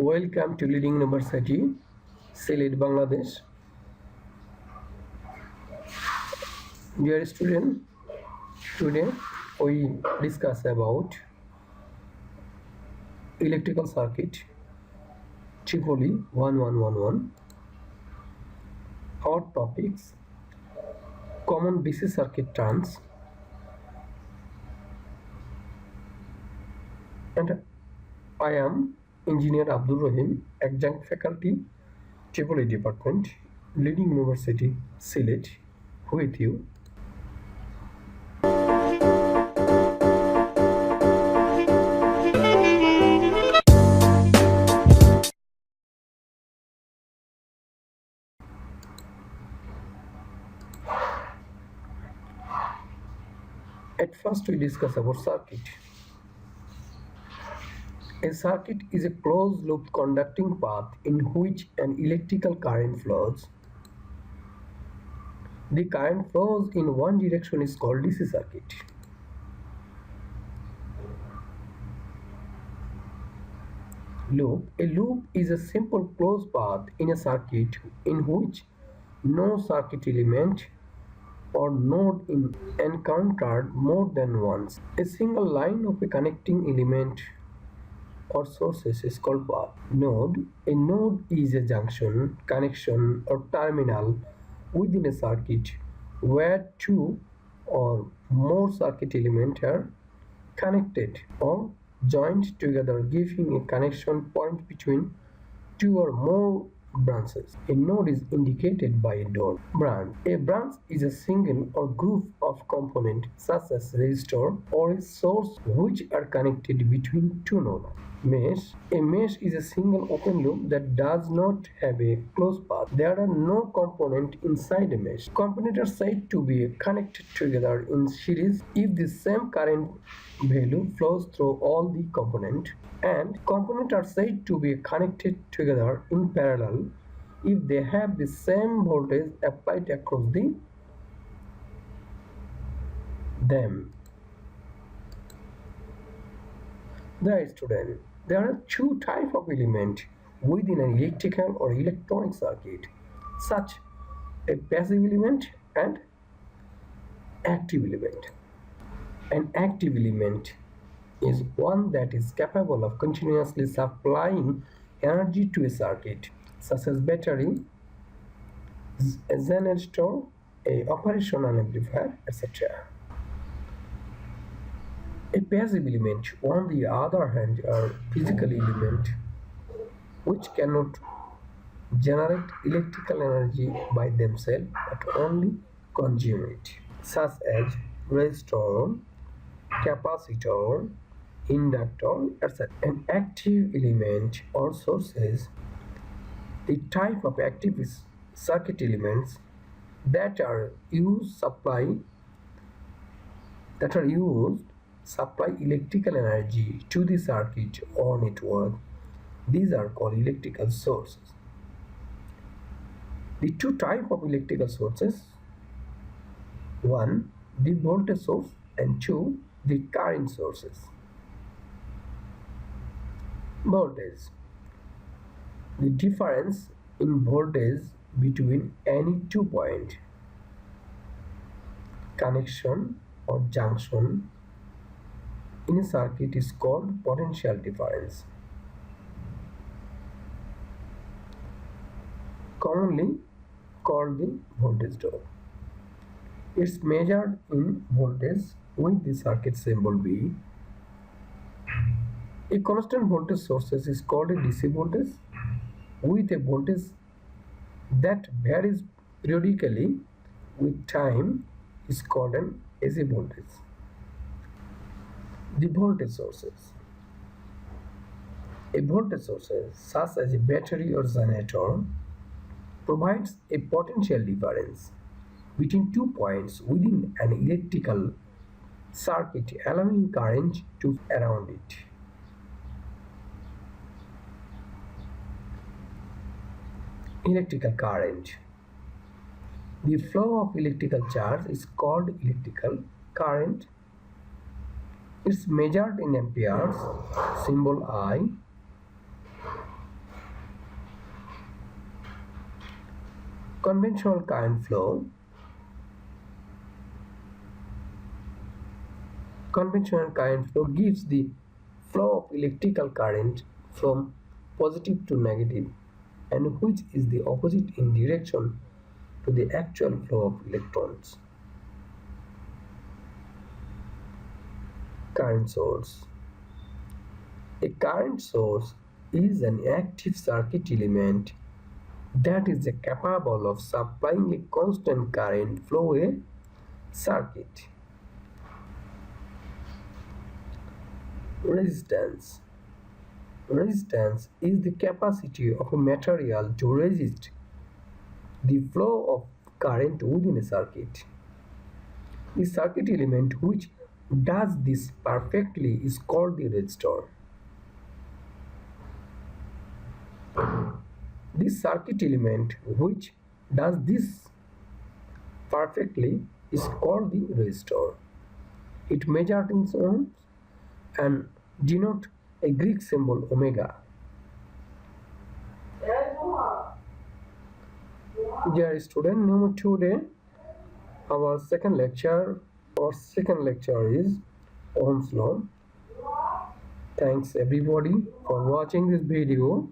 Welcome to Leading University, Sylhet, Bangladesh. Dear student, today we discuss about electrical circuit Tripoli 1111. Our topics: common DC circuit terms, and I am Engineer Abdul Rahim, adjunct faculty, Tripoli Department, Leading University, Sylhet, with you. At first, we discuss about circuit. A circuit is a closed-loop conducting path in which an electrical current flows. The current flows in one direction is called DC circuit. Loop. A loop is a simple closed path in a circuit in which no circuit element or node is encountered more than once. A single line of a connecting element or sources is called path. Node. A node is a junction, connection, or terminal within a circuit where two or more circuit elements are connected or joined together, giving a connection point between two or more branches. A node is indicated by a dot. Branch. A branch is a single or group of components such as resistor or a source which are connected between two nodes. Mesh. A mesh is a single open loop that does not have a closed path. There are no components inside a mesh. Components are said to be connected together in series if the same current value flows through all the components, and components are said to be connected together in parallel if they have the same voltage applied across them. The student. There are two types of elements within an electrical or electronic circuit, such a passive element and active element. An active element is one that is capable of continuously supplying energy to a circuit, such as battery, a generator, a operational amplifier, etc. A passive element, on the other hand, are physical elements which cannot generate electrical energy by themselves but only consume it, such as resistor, capacitor, inductor, etc. An active element or sources, the type of active circuit elements that are used supply electrical energy to the circuit or network. These are called electrical sources. The two types of electrical sources: one, the voltage source, and two, the current sources. Voltage. The difference in voltage between any 2 point connection or junction in a circuit is called potential difference, commonly called the voltage drop. It's measured in voltage with the circuit symbol V. A constant voltage source is called a DC voltage with a voltage that varies periodically with time is called an AC voltage. The voltage sources. A voltage source, such as a battery or generator, provides a potential difference between 2 points within an electrical circuit, allowing current to flow around it. Electrical current. The flow of electrical charge is called electrical current. It's measured in amperes, symbol I. Conventional current flow. Conventional current flow gives the flow of electrical current from positive to negative, and which is the opposite in direction to the actual flow of electrons. Current source. A current source is an active circuit element that is capable of supplying a constant current flow a circuit. Resistance. Resistance is the capacity of a material to resist the flow of current within a circuit. The circuit element which does this perfectly is called the resistor. This circuit element which does this perfectly is called the resistor. It measures in ohms and denotes a Greek symbol omega. Dear student, number today our second lecture is Ohm's law. Thanks everybody for watching this video.